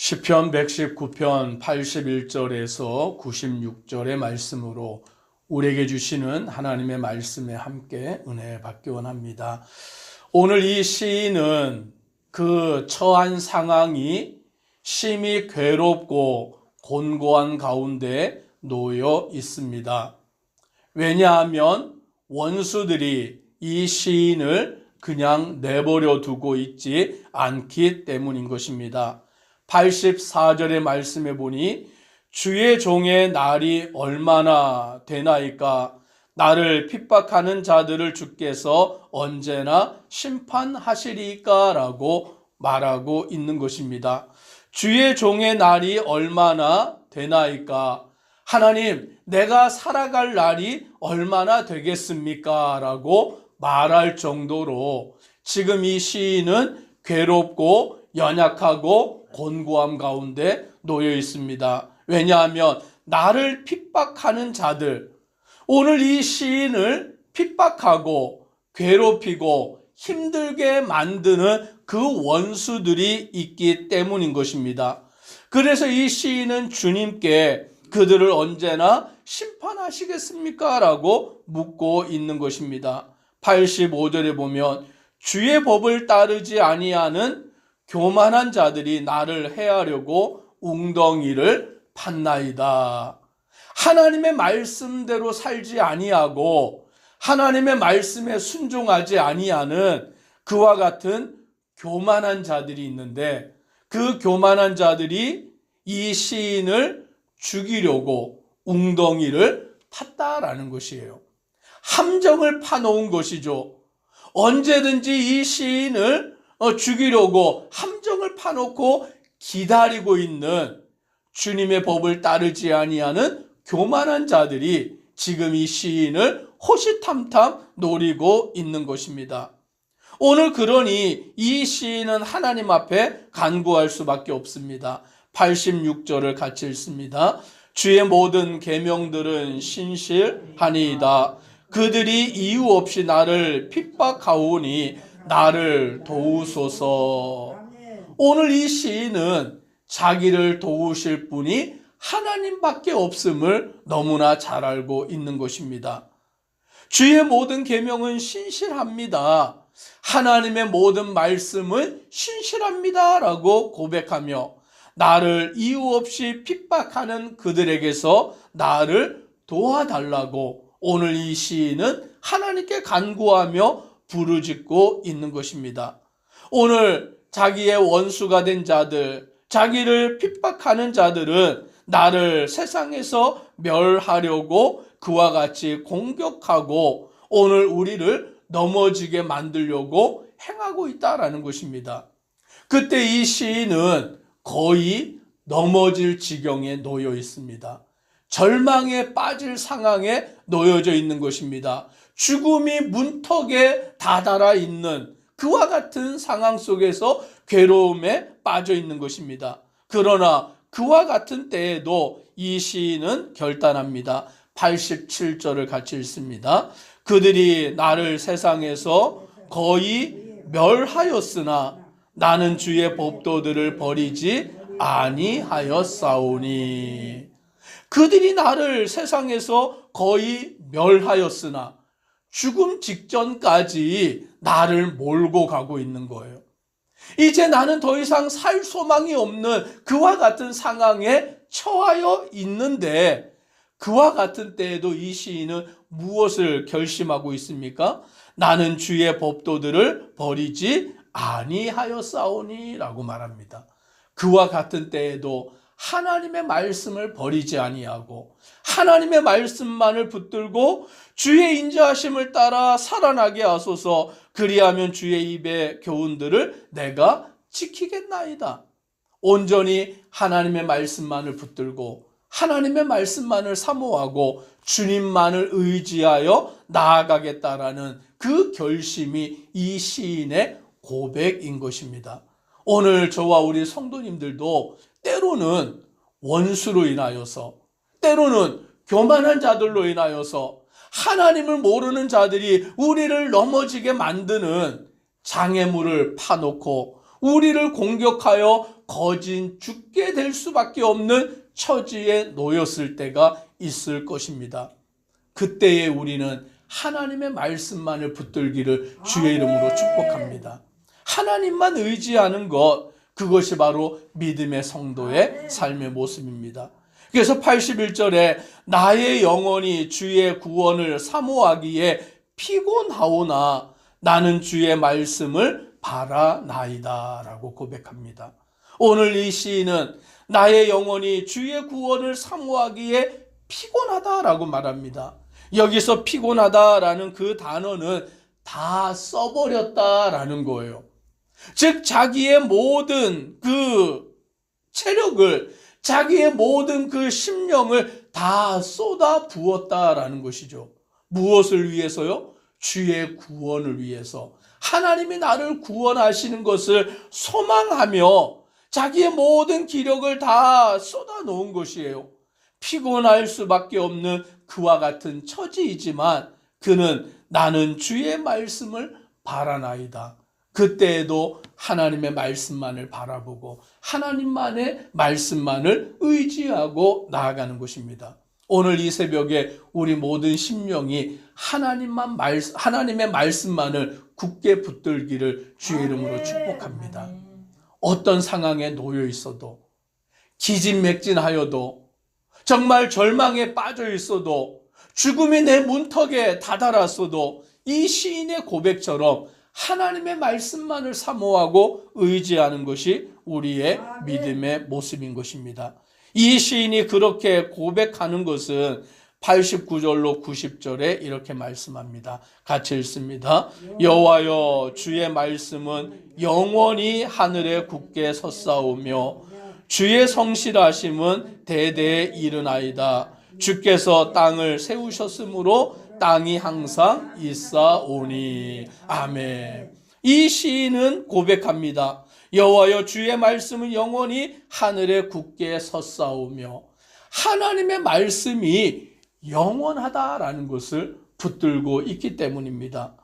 시편 119편 81절에서 96절의 말씀으로 우리에게 주시는 하나님의 말씀에 함께 은혜 받기 원합니다. 오늘 이 시인은 그 처한 상황이 심히 괴롭고 곤고한 가운데 놓여 있습니다. 왜냐하면 원수들이 이 시인을 그냥 내버려 두고 있지 않기 때문인 것입니다. 84절의 말씀에 보니 주의 종의 날이 얼마나 되나이까 나를 핍박하는 자들을 주께서 언제나 심판하시리까 라고 말하고 있는 것입니다. 주의 종의 날이 얼마나 되나이까 하나님 내가 살아갈 날이 얼마나 되겠습니까 라고 말할 정도로 지금 이 시인은 괴롭고 연약하고 곤고함 가운데 놓여 있습니다. 왜냐하면 나를 핍박하는 자들, 오늘 이 시인을 핍박하고 괴롭히고 힘들게 만드는 그 원수들이 있기 때문인 것입니다. 그래서 이 시인은 주님께 그들을 언제나 심판하시겠습니까? 라고 묻고 있는 것입니다. 85절에 보면 주의 법을 따르지 아니하는 교만한 자들이 나를 해하려고 웅덩이를 팠나이다. 하나님의 말씀대로 살지 아니하고 하나님의 말씀에 순종하지 아니하는 그와 같은 교만한 자들이 있는데 그 교만한 자들이 이 시인을 죽이려고 웅덩이를 팠다라는 것이에요. 함정을 파놓은 것이죠. 언제든지 이 시인을 죽이려고 함정을 파놓고 기다리고 있는 주님의 법을 따르지 아니하는 교만한 자들이 지금 이 시인을 호시탐탐 노리고 있는 것입니다. 오늘 그러니 이 시인은 하나님 앞에 간구할 수밖에 없습니다. 86절을 같이 읽습니다. 주의 모든 계명들은 신실하니이다. 그들이 이유 없이 나를 핍박하오니 나를 도우소서. 오늘 이 시인은 자기를 도우실 분이 하나님밖에 없음을 너무나 잘 알고 있는 것입니다. 주의 모든 계명은 신실합니다. 하나님의 모든 말씀은 신실합니다 라고 고백하며 나를 이유 없이 핍박하는 그들에게서 나를 도와달라고 오늘 이 시인은 하나님께 간구하며 부르짖고 있는 것입니다. 오늘 자기의 원수가 된 자들, 자기를 핍박하는 자들은 나를 세상에서 멸하려고 그와 같이 공격하고 오늘 우리를 넘어지게 만들려고 행하고 있다라는 것입니다. 그때 이 시인은 거의 넘어질 지경에 놓여 있습니다. 절망에 빠질 상황에 놓여져 있는 것입니다. 죽음이 문턱에 다다라 있는 그와 같은 상황 속에서 괴로움에 빠져 있는 것입니다. 그러나 그와 같은 때에도 이 시인은 결단합니다. 87절을 같이 읽습니다. 그들이 나를 세상에서 거의 멸하였으나 나는 주의 법도들을 버리지 아니하였사오니. 그들이 나를 세상에서 거의 멸하였으나 죽음 직전까지 나를 몰고 가고 있는 거예요. 이제 나는 더 이상 살 소망이 없는 그와 같은 상황에 처하여 있는데 그와 같은 때에도 이 시인은 무엇을 결심하고 있습니까? 나는 주의 법도들을 버리지 아니하였사오니 라고 말합니다. 그와 같은 때에도 하나님의 말씀을 버리지 아니하고 하나님의 말씀만을 붙들고 주의 인자하심을 따라 살아나게 하소서. 그리하면 주의 입의 교훈들을 내가 지키겠나이다. 온전히 하나님의 말씀만을 붙들고 하나님의 말씀만을 사모하고 주님만을 의지하여 나아가겠다라는 그 결심이 이 시인의 고백인 것입니다. 오늘 저와 우리 성도님들도 때로는 원수로 인하여서 때로는 교만한 자들로 인하여서 하나님을 모르는 자들이 우리를 넘어지게 만드는 장애물을 파놓고 우리를 공격하여 거진 죽게 될 수밖에 없는 처지에 놓였을 때가 있을 것입니다. 그때에 우리는 하나님의 말씀만을 붙들기를 주의 이름으로 축복합니다. 하나님만 의지하는 것, 그것이 바로 믿음의 성도의 삶의 모습입니다. 그래서 81절에 나의 영혼이 주의 구원을 사모하기에 피곤하오나 나는 주의 말씀을 바라나이다 라고 고백합니다. 오늘 이 시인은 나의 영혼이 주의 구원을 사모하기에 피곤하다라고 말합니다. 여기서 피곤하다라는 그 단어는 다 써버렸다라는 거예요. 즉 자기의 모든 그 체력을, 자기의 모든 그 심령을 다 쏟아 부었다라는 것이죠. 무엇을 위해서요? 주의 구원을 위해서. 하나님이 나를 구원하시는 것을 소망하며 자기의 모든 기력을 다 쏟아 놓은 것이에요. 피곤할 수밖에 없는 그와 같은 처지이지만 그는 나는 주의 말씀을 바라나이다. 그때에도 하나님의 말씀만을 바라보고 하나님만의 말씀만을 의지하고 나아가는 것입니다. 오늘 이 새벽에 우리 모든 심령이 하나님의 말씀만을 굳게 붙들기를 주의 이름으로 축복합니다. 어떤 상황에 놓여 있어도, 기진맥진하여도, 정말 절망에 빠져 있어도, 죽음이 내 문턱에 다다랐어도 이 시인의 고백처럼 하나님의 말씀만을 사모하고 의지하는 것이 우리의 믿음의 모습인 것입니다. 이 시인이 그렇게 고백하는 것은 89절로 90절에 이렇게 말씀합니다. 같이 읽습니다. 여호와여 주의 말씀은 영원히 하늘에 굳게 섰사오며 주의 성실하심은 대대에 이르나이다. 주께서 땅을 세우셨으므로 땅이 항상 있사오니. 아멘. 이 시인은 고백합니다. 여호와여 주의 말씀은 영원히 하늘에 굳게 섰사오며 하나님의 말씀이 영원하다라는 것을 붙들고 있기 때문입니다.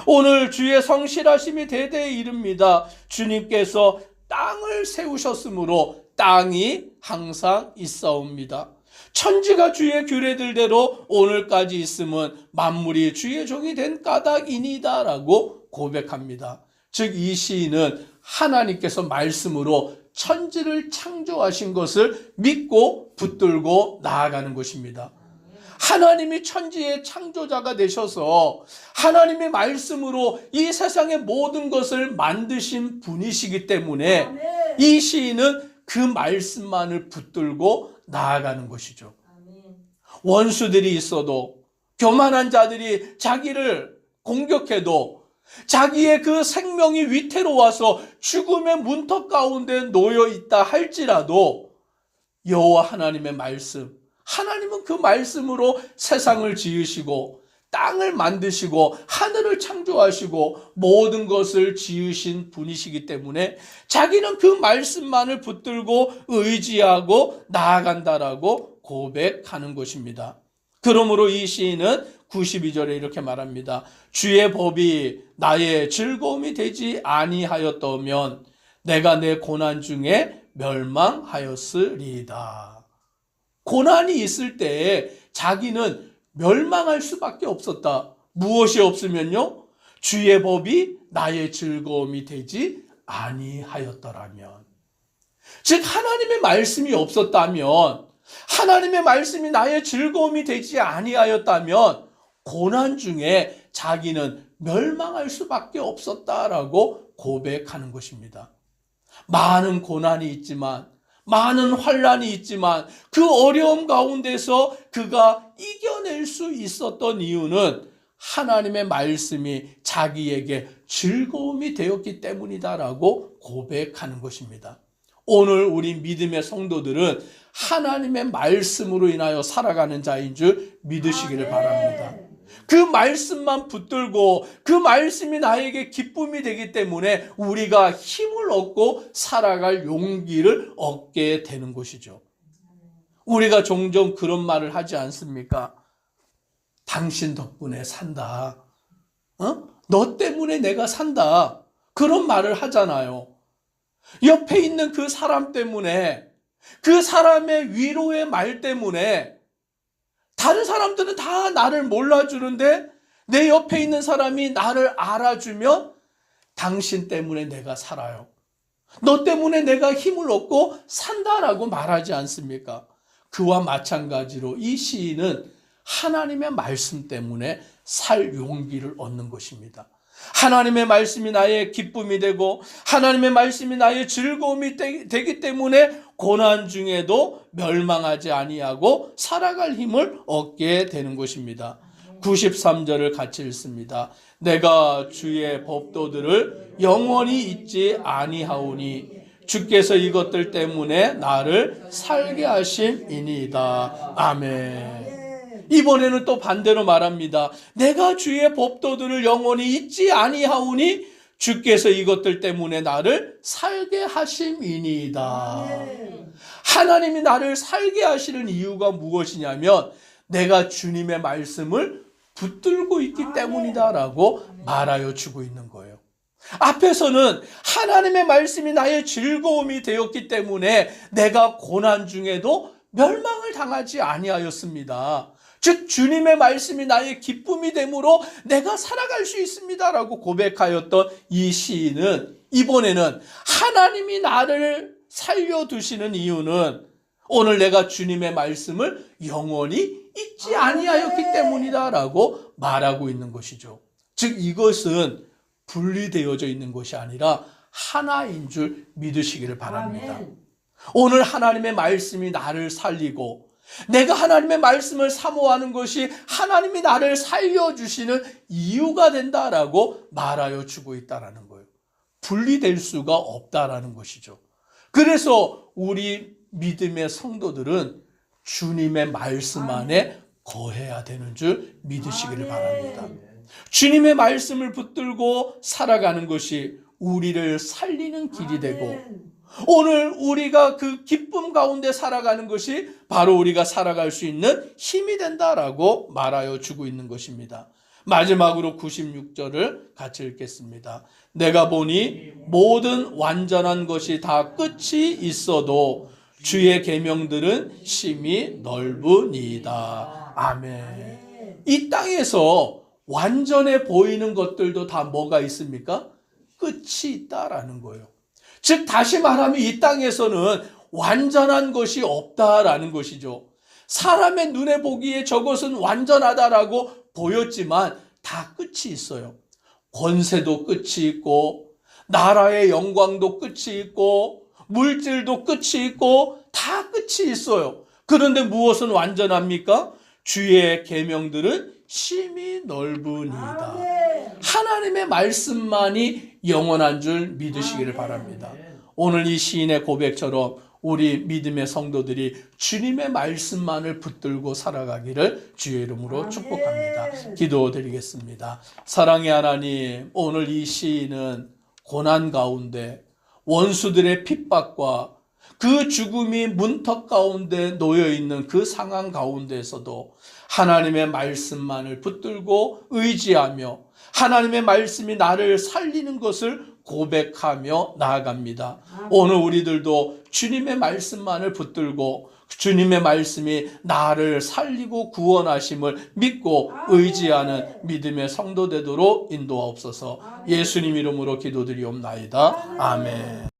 오늘 주의 성실하심이 대대에 이릅니다. 주님께서 땅을 세우셨으므로 땅이 항상 있사옵니다. 천지가 주의 규례들대로 오늘까지 있음은 만물이 주의 종이 된 까닭이니이다 라고 고백합니다. 즉 이 시인은 하나님께서 말씀으로 천지를 창조하신 것을 믿고 붙들고 나아가는 것입니다. 하나님이 천지의 창조자가 되셔서 하나님의 말씀으로 이 세상의 모든 것을 만드신 분이시기 때문에 이 시인은 그 말씀만을 붙들고 나아가는 것이죠. 원수들이 있어도, 교만한 자들이 자기를 공격해도, 자기의 그 생명이 위태로워서 죽음의 문턱 가운데 놓여 있다 할지라도 여호와 하나님의 말씀, 하나님은 그 말씀으로 세상을 지으시고 땅을 만드시고 하늘을 창조하시고 모든 것을 지으신 분이시기 때문에 자기는 그 말씀만을 붙들고 의지하고 나아간다라고 고백하는 것입니다. 그러므로 이 시인은 92절에 이렇게 말합니다. 주의 법이 나의 즐거움이 되지 아니하였다면 내가 내 고난 중에 멸망하였으리이다. 고난이 있을 때에 자기는 멸망할 수밖에 없었다. 무엇이 없으면요? 주의 법이 나의 즐거움이 되지 아니하였더라면. 즉 하나님의 말씀이 없었다면, 하나님의 말씀이 나의 즐거움이 되지 아니하였다면 고난 중에 자기는 멸망할 수밖에 없었다라고 고백하는 것입니다. 많은 고난이 있지만, 많은 환난이 있지만 그 어려움 가운데서 그가 이겨낼 수 있었던 이유는 하나님의 말씀이 자기에게 즐거움이 되었기 때문이다라고 고백하는 것입니다. 오늘 우리 믿음의 성도들은 하나님의 말씀으로 인하여 살아가는 자인 줄 믿으시기를 바랍니다. 그 말씀만 붙들고 그 말씀이 나에게 기쁨이 되기 때문에 우리가 힘을 얻고 살아갈 용기를 얻게 되는 것이죠. 우리가 종종 그런 말을 하지 않습니까? 당신 덕분에 산다. 너 때문에 내가 산다. 그런 말을 하잖아요. 옆에 있는 그 사람 때문에, 그 사람의 위로의 말 때문에 다른 사람들은 다 나를 몰라주는데 내 옆에 있는 사람이 나를 알아주면 당신 때문에 내가 살아요. 너 때문에 내가 힘을 얻고 산다라고 말하지 않습니까? 그와 마찬가지로 이 시인은 하나님의 말씀 때문에 살 용기를 얻는 것입니다. 하나님의 말씀이 나의 기쁨이 되고 하나님의 말씀이 나의 즐거움이 되기 때문에 고난 중에도 멸망하지 아니하고 살아갈 힘을 얻게 되는 것입니다. 93절을 같이 읽습니다. 내가 주의 법도들을 영원히 잊지 아니하오니 주께서 이것들 때문에 나를 살게 하심이니이다. 아멘. 이번에는 또 반대로 말합니다. 내가 주의 법도들을 영원히 잊지 아니하오니 주께서 이것들 때문에 나를 살게 하심이니이다. 하나님이 나를 살게 하시는 이유가 무엇이냐면 내가 주님의 말씀을 붙들고 있기 때문이다라고 말하여 주고 있는 거예요. 앞에서는 하나님의 말씀이 나의 즐거움이 되었기 때문에 내가 고난 중에도 멸망을 당하지 아니하였습니다. 즉 주님의 말씀이 나의 기쁨이 되므로 내가 살아갈 수 있습니다라고 고백하였던 이 시인은 이번에는 하나님이 나를 살려두시는 이유는 오늘 내가 주님의 말씀을 영원히 잊지 아니하였기 때문이다라고 말하고 있는 것이죠. 즉 이것은 분리되어져 있는 것이 아니라 하나인 줄 믿으시기를 바랍니다. 오늘 하나님의 말씀이 나를 살리고 내가 하나님의 말씀을 사모하는 것이 하나님이 나를 살려주시는 이유가 된다라고 말하여 주고 있다라는 거예요. 분리될 수가 없다라는 것이죠. 그래서 우리 믿음의 성도들은 주님의 말씀 안에 거해야 되는 줄 믿으시기를 바랍니다. 주님의 말씀을 붙들고 살아가는 것이 우리를 살리는 길이 되고 오늘 우리가 그 기쁨 가운데 살아가는 것이 바로 우리가 살아갈 수 있는 힘이 된다라고 말하여 주고 있는 것입니다. 마지막으로 96절을 같이 읽겠습니다. 내가 보니 모든 완전한 것이 다 끝이 있어도 주의 계명들은 심히 넓으니이다. 아멘. 이 땅에서 완전해 보이는 것들도 다 뭐가 있습니까? 끝이 있다라는 거예요. 즉 다시 말하면 이 땅에서는 완전한 것이 없다라는 것이죠. 사람의 눈에 보기에 저것은 완전하다라고 보였지만 다 끝이 있어요. 권세도 끝이 있고 나라의 영광도 끝이 있고 물질도 끝이 있고 다 끝이 있어요. 그런데 무엇은 완전합니까? 주의 계명들은 심히 넓으니이다. 하나님의 말씀만이 영원한 줄 믿으시기를 바랍니다. 오늘 이 시인의 고백처럼 우리 믿음의 성도들이 주님의 말씀만을 붙들고 살아가기를 주의 이름으로 축복합니다. 기도드리겠습니다. 사랑의 하나님, 오늘 이 시인은 고난 가운데 원수들의 핍박과 그 죽음이 문턱 가운데 놓여있는 그 상황 가운데에서도 하나님의 말씀만을 붙들고 의지하며 하나님의 말씀이 나를 살리는 것을 고백하며 나아갑니다. 오늘 우리들도 주님의 말씀만을 붙들고 주님의 말씀이 나를 살리고 구원하심을 믿고 의지하는 믿음의 성도 되도록 인도하옵소서. 예수님 이름으로 기도드리옵나이다. 아멘.